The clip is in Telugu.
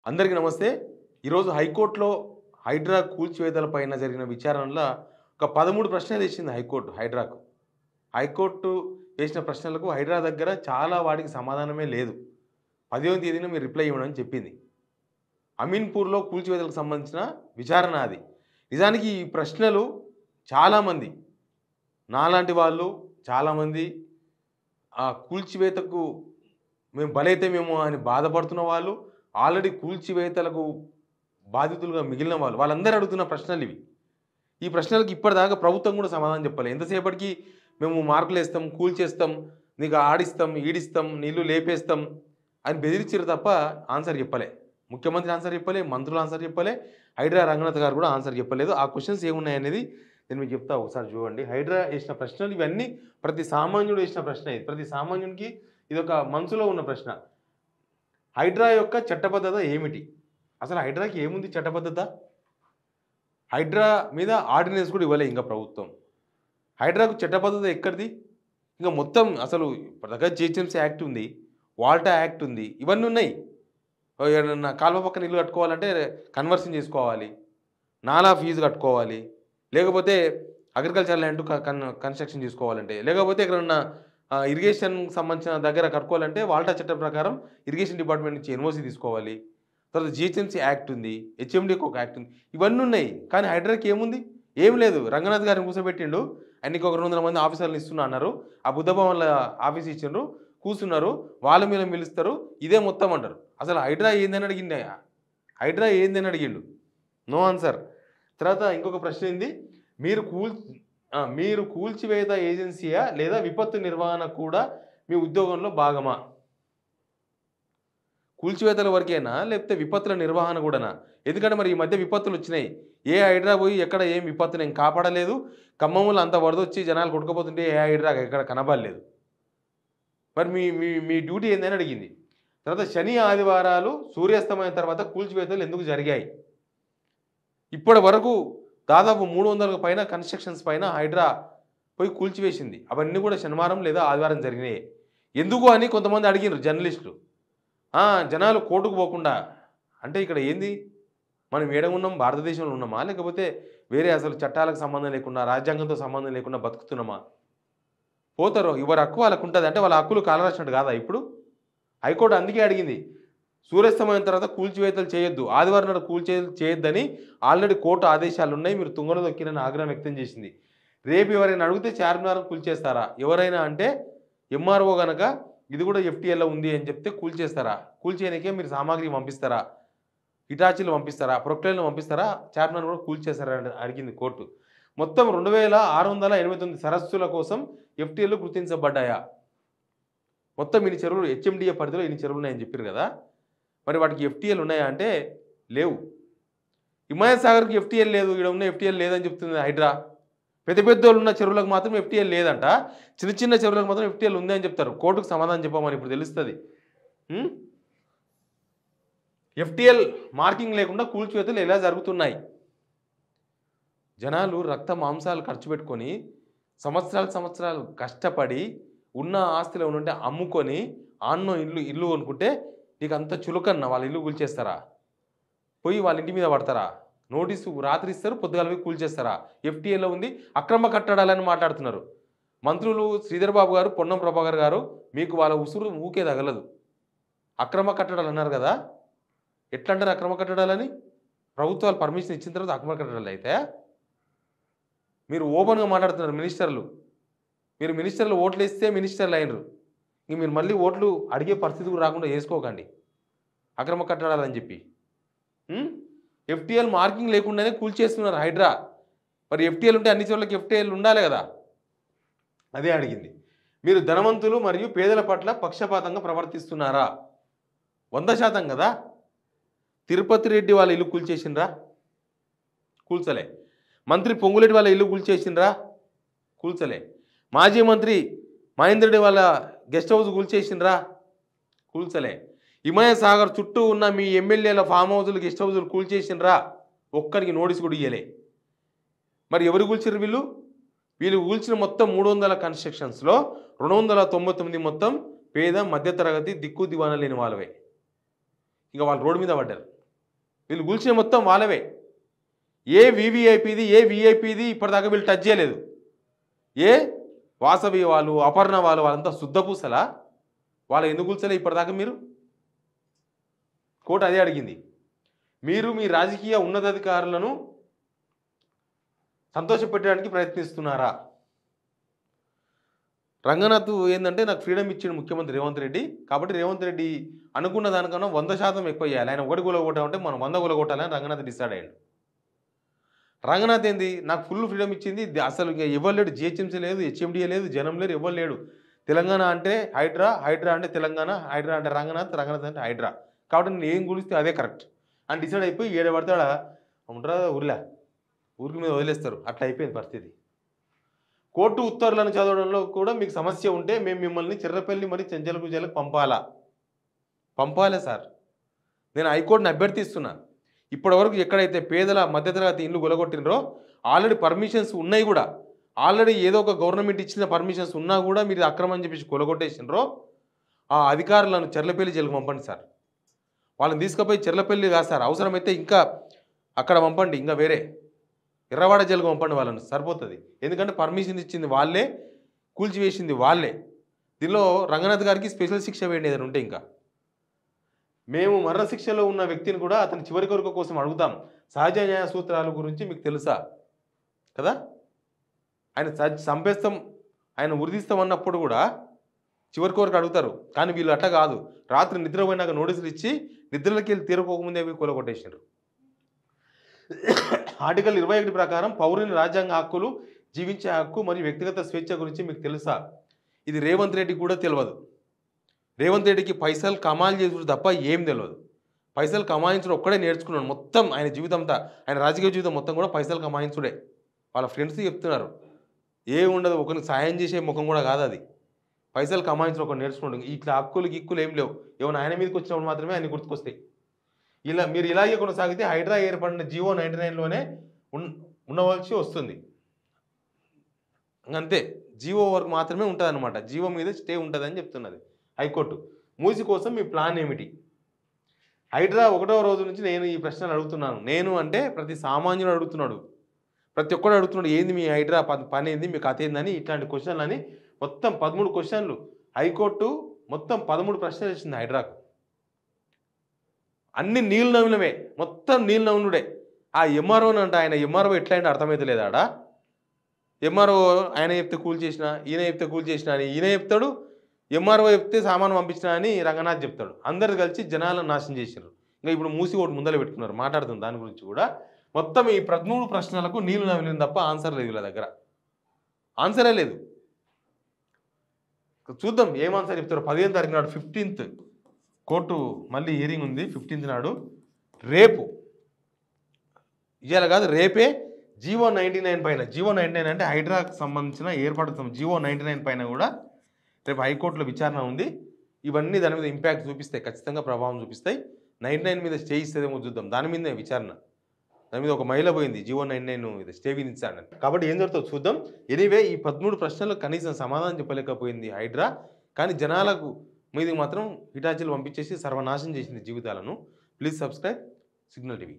అందరికీ నమస్తే. ఈరోజు హైకోర్టులో హైడ్రా కూల్చివేతలపైన జరిగిన విచారణలో ఒక 13 ప్రశ్నలు వేసింది హైకోర్టు హైడ్రాకు. హైకోర్టు వేసిన ప్రశ్నలకు హైడ్రా దగ్గర చాలా వాటికి సమాధానమే లేదు. 10వ తేదీన మీరు రిప్లై ఇవ్వమని చెప్పింది. అమీన్పూర్‌లో కూల్చివేతలకు సంబంధించిన విచారణ అది. నిజానికి ఈ ప్రశ్నలు చాలామంది నాలాంటి వాళ్ళు చాలామంది కూల్చివేతకు మేము బలైతమేమో అని బాధపడుతున్న వాళ్ళు, ఆల్రెడీ కూల్చివేతలకు బాధితులుగా మిగిలిన వాళ్ళు, వాళ్ళందరూ అడుగుతున్న ప్రశ్నలు ఇవి. ఈ ప్రశ్నలకు ఇప్పటిదాకా ప్రభుత్వం కూడా సమాధానం చెప్పలే. ఎంతసేపటికి మేము మార్కులేస్తాం, కూల్చేస్తాం, నీకు ఆడిస్తాం, ఈడిస్తాం, నీళ్ళు లేపేస్తాం అని బెదిరించారు తప్ప ఆన్సర్ చెప్పలే. ముఖ్యమంత్రి ఆన్సర్ చెప్పలే, మంత్రులు ఆన్సర్ చెప్పలే, హైడ్రా రంగనాథ్ గారు కూడా ఆన్సర్ చెప్పలేదు. ఆ క్వశ్చన్స్ ఏమున్నాయనేది నేను మీకు చెప్తా, ఒకసారి చూడండి. హైడ్రా వేసిన ప్రశ్నలు ఇవన్నీ ప్రతి సామాన్యుడు వేసిన ప్రశ్న. ఇది ప్రతి సామాన్యునికి ఇది ఒక మనసులో ఉన్న ప్రశ్న. హైడ్రా యొక్క చట్టబద్ధత ఏమిటి? అసలు హైడ్రాకి ఏముంది చట్టబద్ధత? హైడ్రా మీద ఆర్డినెన్స్ కూడా ఇవ్వలే ఇంకా ప్రభుత్వం. హైడ్రాకు చట్టబద్ధత ఎక్కడిది? ఇంకా మొత్తం అసలు ఇప్పటిదాకా జిహెచ్ఎంసీ యాక్ట్ ఉంది, వాల్టా యాక్ట్ ఉంది, ఇవన్నీ ఉన్నాయి. ఏదన్నా కాలువ పక్కన ఇల్లు కట్టుకోవాలంటే కన్వర్షన్ చేసుకోవాలి, నాలా ఫీజు కట్టుకోవాలి, లేకపోతే అగ్రికల్చర్ ల్యాండ్ కన్స్ట్రక్షన్ చేసుకోవాలంటే, లేకపోతే ఎక్కడన్నా ఇరిగేషన్ సంబంధించిన దగ్గర కట్టుకోవాలంటే వాల్టా చట్టం ప్రకారం ఇరిగేషన్ డిపార్ట్మెంట్ నుంచి ఎన్ఓసి తీసుకోవాలి. తర్వాత జిహెచ్ఎంసీ యాక్ట్ ఉంది, హెచ్ఎండికి ఒక యాక్ట్ ఉంది, ఇవన్నీ ఉన్నాయి. కానీ హైడ్రాకి ఏముంది? ఏం లేదు. రంగనాథ్ గారిని కూర్చోబెట్టిండు, ఆయనకి ఒక 200 మంది ఆఫీసర్లు ఇస్తున్నా అన్నారు. ఆ బుద్ధ భవన్ల ఆఫీస్ ఇచ్చిండ్రు, కూర్చున్నారు, వాళ్ళ మీద పిలుస్తారు, ఇదే మొత్తం అంటారు. అసలు హైడ్రా ఏందని అడిగింది? హైడ్రా ఏందని అడిగిండు? No answer. తర్వాత ఇంకొక ప్రశ్న ఏంది, మీరు కూల్చివేత ఏజెన్సీయా లేదా విపత్తు నిర్వహణ కూడా మీ ఉద్యోగంలో భాగమా? కూల్చివేతల వరకేనా లేకపోతే విపత్తుల నిర్వహణ కూడానా? ఎందుకంటే మరి ఈ మధ్య విపత్తులు వచ్చినాయి. ఏ హైడ్రా పోయి ఎక్కడ ఏం విపత్తు నేను కాపాడలేదు. ఖమ్మంలో అంత వరదొచ్చి జనాలు కొట్టుకుపోతుంటే ఏ హైడ్రా ఎక్కడ కనబడలేదు. మరి మీ మీ మీ డ్యూటీ ఏందని అడిగింది. తర్వాత శని ఆదివారాలు సూర్యాస్తమయం తర్వాత కూల్చివేతలు ఎందుకు జరిగాయి? ఇప్పటి వరకు దాదాపు 300 పైన కన్స్ట్రక్షన్స్ పైన హైడ్రా పోయి కూల్చివేసింది. అవన్నీ కూడా శనివారం లేదా ఆదివారం జరిగినాయి. ఎందుకు అని కొంతమంది అడిగినారు జర్నలిస్టులు. జనాలు కోర్టుకు పోకుండా. అంటే ఇక్కడ ఏంది, మనం ఏడమున్నాం, భారతదేశంలో ఉన్నామా, లేకపోతే వేరే అసలు చట్టాలకు సంబంధం లేకుండా రాజ్యాంగంతో సంబంధం లేకుండా బతుకుతున్నామా? పోతారు, ఎవరి హక్కు వాళ్ళకు ఉంటుంది. అంటే వాళ్ళ హక్కులు కాలరాసినట్టు కాదా ఇప్పుడు? హైకోర్టు అందుకే అడిగింది, సూర్యాస్తమయం తర్వాత కూల్చివేతలు చేయొద్దు, ఆదివారం నాడు కూల్చివేతలు చేయొద్దని ఆల్రెడీ కోర్టు ఆదేశాలు ఉన్నాయి, మీరు తుంగలో దొక్కినని ఆగ్రహం వ్యక్తం చేసింది. రేపు ఎవరైనా అడిగితే చార్మినార్ కూల్చేస్తారా? ఎవరైనా అంటే ఎంఆర్ఓ కనుక ఇది కూడా ఎఫ్టీఎల్లో ఉంది అని చెప్తే కూల్చేస్తారా? కూల్చేయడానికే మీరు సామాగ్రి పంపిస్తారా? హిటాచీలు పంపిస్తారా? ప్రొక్లైన్లు పంపిస్తారా? చార్మినార్ కూడా కూల్చేస్తారా అని అడిగింది కోర్టు. మొత్తం 2689 సరస్సుల కోసం ఎఫ్టీఎల్లు గుర్తించబడ్డాయా? మొత్తం ఇన్ని చెరువులు హెచ్ఎండిఏ పరిధిలో ఇన్ని చెరువులు ఉన్నాయని చెప్పారు కదా, మరి వాటికి ఎఫ్టీఎల్ ఉన్నాయా అంటే లేవు. హిమాయత్ సాగర్కి ఎఫ్టీఎల్ లేదు, ఇక్కడ ఉన్న ఎఫ్టీఎల్ లేదని చెప్తుంది హైడ్రా. పెద్ద పెద్దోళ్ళు ఉన్న చెరువులకు మాత్రం ఎఫ్టీఎల్ లేదంట, చిన్న చిన్న చెరువులకు మాత్రం ఎఫ్టీఎల్ ఉంది అని చెప్తారు. కోర్టుకు సమాధానం చెప్పమని ఇప్పుడు తెలుస్తుంది. ఎఫ్టీఎల్ మార్కింగ్ లేకుండా కూల్చివేతలు ఎలా జరుగుతున్నాయి? జనాలు రక్త మాంసాలు ఖర్చు పెట్టుకొని సంవత్సరాలు కష్టపడి ఉన్న ఆస్తిలో ఉంటే అమ్ముకొని ఆన్నో ఇల్లు కొనుక్కుంటే నీకు అంత చులకన్న వాళ్ళ ఇల్లు కూల్చేస్తారా? పోయి వాళ్ళ ఇంటి మీద పడతారా? నోటీసు రాత్రి ఇస్తారు, పొద్దుగాల పోయి కూల్చేస్తారా? ఎఫ్టీఏలో ఉంది, అక్రమ కట్టడాలని మాట్లాడుతున్నారు మంత్రులు శ్రీధర్ బాబు గారు, పొన్నం ప్రభాకర్ గారు. మీకు వాళ్ళ ఉసురు ఊకే తగలదు. అక్రమ కట్టడాలు అన్నారు కదా, ఎట్లా అంటారు అక్రమ కట్టడాలని? ప్రభుత్వాలు పర్మిషన్ ఇచ్చిన తర్వాత అక్రమ కట్టడాలు అయితే మీరు ఓపెన్గా మాట్లాడుతున్నారు. మీరు మినిస్టర్లు ఓట్లు వేస్తే మినిస్టర్లు అయినరు, ఇంక మీరు మళ్ళీ ఓట్లు అడిగే పరిస్థితి రాకుండా చేసుకోకండి అక్రమ కట్టడాలని చెప్పి. ఎఫ్టీఎల్ మార్కింగ్ లేకుండానే కూల్చేస్తున్నారు హైడ్రా. మరి ఎఫ్టీఎల్ ఉంటే అన్ని చోట్లకి ఎఫ్టీఎల్ ఉండాలి కదా, అదే అడిగింది. మీరు ధనవంతులు మరియు పేదల పట్ల పక్షపాతంగా ప్రవర్తిస్తున్నారా? 100% కదా. తిరుపతి రెడ్డి వాళ్ళ ఇల్లు కూల్చేసిండ్రా? కూల్చలే. మంత్రి పొంగులేటి వాళ్ళ ఇల్లు కూల్చేసిండ్రా? కూల్చలే. మాజీ మంత్రి మహేందర్ రెడ్డి వాళ్ళ గెస్ట్ హౌస్ కూల్చేసిండ్రా? కూల్చలే. హిమాయత్ సాగర్ చుట్టూ ఉన్న మీ ఎమ్మెల్యేల ఫామ్ హౌజులు గెస్ట్ హౌజులు కూల్చేసిండ్రా? ఒక్కరికి నోటీస్ కూడా ఇయ్యలే. మరి ఎవరు కూల్చారు? వీళ్ళు కూల్చిన మొత్తం 300 కన్స్ట్రక్షన్స్లో 299 మొత్తం పేద మధ్యతరగతి దిక్కు దివానా లేని వాళ్ళవే. ఇక వాళ్ళు రోడ్డు మీద పడ్డారు. వీళ్ళు కూల్చిన మొత్తం వాళ్ళవే. ఏ వీవీఐపీది ఏ వీఐపీది ఇప్పటిదాకా వీళ్ళు టచ్ చేయలేదు. ఏ వాసవి వాళ్ళు అపర్ణ వాళ్ళంతా శుద్ధపూసలా? వాళ్ళు ఎందుకు కూల్చలే ఇప్పటిదాకా? మీరు కోర్టు అదే అడిగింది. మీరు మీ రాజకీయ ఉన్నతాధికారులను సంతోషపెట్టడానికి ప్రయత్నిస్తున్నారా? రంగనాథ్ ఏంటంటే నాకు ఫ్రీడమ్ ఇచ్చిన ముఖ్యమంత్రి రేవంత్ రెడ్డి, కాబట్టి రేవంత్ రెడ్డి అనుకున్న దానికన్నా 100% ఎక్కువ చేయాలి. ఆయన ఒకటి కూలగొట్టామంటే మనం 100 కూలగొట్టాలని రంగనాథ్ డిసైడ్ అయ్యాడు. రంగనాథ్ ఏంది, నాకు ఫుల్ ఫ్రీడమ్ ఇచ్చింది, అసలు ఇంకా ఎవరు లేడు, జిహెచ్ఎంసీ లేదు, హెచ్ఎండిఏ లేదు, జనం లేరు, ఎవరు లేడు. తెలంగాణ అంటే హైడ్రా, హైడ్రా అంటే తెలంగాణ, హైడ్రా అంటే రంగనాథ్, రంగనాథ్ అంటే హైడ్రా, కాబట్టి నేను ఏం గురిస్తే అదే కరెక్ట్ అని డిసైడ్ అయిపోయి ఏడ పడతాడా ఉంటారా ఊరికి మీద వదిలేస్తారు. అట్లా అయిపోయింది పరిస్థితి. కోర్టు ఉత్తర్వులను చదవడంలో కూడా మీకు సమస్య ఉంటే మేము మిమ్మల్ని చిర్రపల్లి మరి చెంచల్గూడ జైలుకు పంపాలే సార్. నేను హైకోర్టుని అభ్యర్థిస్తున్నా. ఇప్పటివరకు ఎక్కడైతే పేదల మధ్యతరగతి ఇల్లు గొలగొట్టినరో ఆల్రెడీ పర్మిషన్స్ ఉన్నాయి కూడా, ఆల్రెడీ ఏదో ఒక గవర్నమెంట్ ఇచ్చిన పర్మిషన్స్ ఉన్నా కూడా మీరు అక్రమం అని చెప్పేసి కొలగొట్టేసినరో ఆ అధికారులను చెర్లపల్లి జైలుకు పంపండి సార్. వాళ్ళని తీసుకుపోయి చెర్లపల్లి కాదు సార్, అవసరమైతే ఇంకా అక్కడ పంపండి, ఇంకా వేరే ఎర్రవాడ జైలుకు పంపండి వాళ్ళని, సరిపోతుంది. ఎందుకంటే పర్మిషన్ ఇచ్చింది వాళ్ళే, కూల్చివేసింది వాళ్ళే. దీనిలో రంగనాథ్ గారికి స్పెషల్ శిక్ష వేయండి ఏదైనా ఉంటే. ఇంకా మేము మరణశిక్షలో ఉన్న వ్యక్తిని కూడా అతని చివరి కొరకు కోసం అడుగుతాం. సహజ న్యాయ సూత్రాల గురించి మీకు తెలుసా కదా? ఆయన చంపేస్తాం, ఆయన ఉరిదిస్తాం అన్నప్పుడు కూడా చివరి కొరకు అడుగుతారు. కానీ వీళ్ళు అట్లా కాదు. రాత్రి నిద్రపోయినాక నోటీసులు ఇచ్చి నిద్రలోకి వెళ్ళి తీరుకోకముందే అవి కూలగొట్టేసారు. ఆర్టికల్ 21 ప్రకారం పౌరుని రాజ్యాంగ హక్కులు, జీవించే హక్కు మరియు వ్యక్తిగత స్వేచ్ఛ గురించి మీకు తెలుసా? ఇది రేవంత్ రెడ్డికి కూడా తెలియదు. రేవంత్ రెడ్డికి పైసలు కమాలు చేసుడు తప్ప ఏం తెలియదు. పైసలు కమాయించడం ఒక్కడే నేర్చుకున్నాడు. మొత్తం ఆయన జీవితం అంతా, ఆయన రాజకీయ జీవితం మొత్తం కూడా పైసలు కమాయించుడే. వాళ్ళ ఫ్రెండ్స్ చెప్తున్నారు, ఏ ఉండదు, ఒకరికి సాయం చేసే ముఖం కూడా కాదు అది. పైసలు కమాయించడం ఒకటి నేర్చుకున్నాడు. ఇట్లా హక్కులు గిక్కులు ఏం లేవు. ఏమైనా ఆయన మీదకి వచ్చినప్పుడు మాత్రమే ఆయన గుర్తుకొస్తాయి. మీరు ఇలాగే కొనసాగితే హైడ్రా ఏర్పడిన జీవో 99లోనే ఉండవలసి వస్తుంది. అంతే, జీవో వరకు మాత్రమే ఉంటుంది అనమాట. జీవో మీద స్టే ఉంటుందని చెప్తున్నది హైకోర్టు. మూసి కోసం మీ ప్లాన్ ఏమిటి? హైడ్రా 1వ రోజు నుంచి నేను ఈ ప్రశ్నలు అడుగుతున్నాను. నేను అంటే ప్రతి సామాన్యుడు అడుగుతున్నాడు, ప్రతి ఒక్కడు అడుగుతున్నాడు, ఏంది మీ హైడ్రా పని ఏంది, మీ కథ ఏందని, ఇట్లాంటి క్వశ్చన్లు అని. మొత్తం 13 క్వశ్చన్లు హైకోర్టు మొత్తం 13 ప్రశ్నలు ఇచ్చింది హైడ్రాకు. అన్ని నీళ్ళు నవ్వులమే, మొత్తం నీళ్ళు నవ్వునుడే. ఆ ఎంఆర్ఓని అంటే ఆయన ఎంఆర్ఓ ఎట్లా అంటే అర్థమైతే లేదాడా? ఎంఆర్ఓ ఆయన చెప్తే కూల్ చేసినా, ఈయన చెప్తే కూల్ చేసినా అని ఈయన చెప్తాడు, ఎంఆర్ఓ చెప్తే సామాను పంపించినా అని రంగనాథ్ చెప్తాడు. అందరు కలిసి జనాలను నాశనం చేశారు. ఇంకా ఇప్పుడు మూసి ఒకటి ముందర పెట్టుకున్నారు, మాట్లాడుతుంది దాని గురించి కూడా. మొత్తం ఈ 13 ప్రశ్నలకు నీళ్ళు నవ్వులేదు తప్ప ఆన్సర్ లేదు వీళ్ళ దగ్గర. ఆన్సరే లేదు. చూద్దాం ఏం ఆన్సర్ చెప్తారు. 15వ తారీఖు నాడు 15th కోర్టు మళ్ళీ హియరింగ్ ఉంది. 15th నాడు రేపు, ఇవాళ కాదు రేపే జీవో 99 పైన, జీవో 99 అంటే హైడ్రాకు సంబంధించిన ఏర్పడుతున్న జీవో 99 పైన కూడా రేపు హైకోర్టులో విచారణ ఉంది. ఇవన్నీ దాని మీద ఇంపాక్ట్ చూపిస్తాయి, ఖచ్చితంగా ప్రభావం చూపిస్తాయి. 99 మీద స్టే ఇస్తుందేమో చూద్దాం. దాని మీదే విచారణ. దాని మీద ఒక మహిళ పోయింది, జీవో 99 మీద స్టే విధించాడు. కాబట్టి ఏం జరుగుతుందో చూద్దాం. ఎనీవే ఈ 13 ప్రశ్నలకు కనీసం సమాధానం చెప్పలేకపోయింది హైడ్రా. కానీ జనాలకు మీదకి మాత్రం హిటాచీలు పంపించేసి సర్వనాశనం చేసింది జీవితాలను. Please subscribe signal TV.